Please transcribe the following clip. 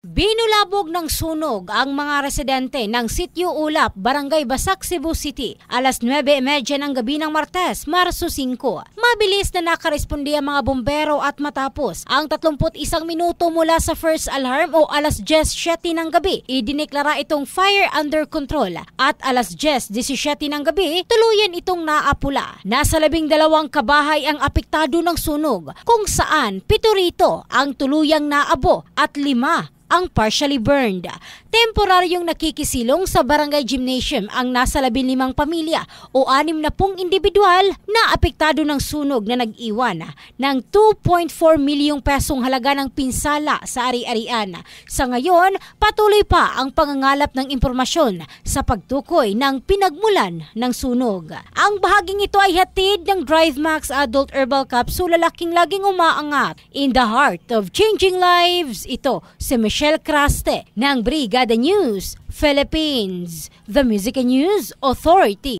Binulabog ng sunog ang mga residente ng Sitio Ulap, Barangay Basak, Cebu City, alas 9:30 ng gabi ng Martes, Marso 5. Mabilis na nakaresponde ang mga bumbero at matapos ang 31 minuto mula sa first alarm o alas 10:07 ng gabi, idineklara itong fire under control at alas 10:17 ng gabi, tuluyan itong naapula. Nasa 12 kabahay ang apektado ng sunog, kung saan 7 rito ang tuluyang naabo at 5 ang partially burned. Temporaryong nakikisilong sa Barangay Gymnasium ang nasa 15 pamilya o 60 individual na apektado ng sunog na nag-iwan ng 2.4 milyong pesong halaga ng pinsala sa ari-arian. Sa ngayon, patuloy pa ang pangangalap ng impormasyon sa pagtukoy ng pinagmulan ng sunog. Ang bahaging ito ay hatid ng DriveMax Adult Herbal Capsule, lalaking laging umaangat. In the heart of changing lives, ito si Michelle Craste ng Brigada News Philippines, the Music and News Authority.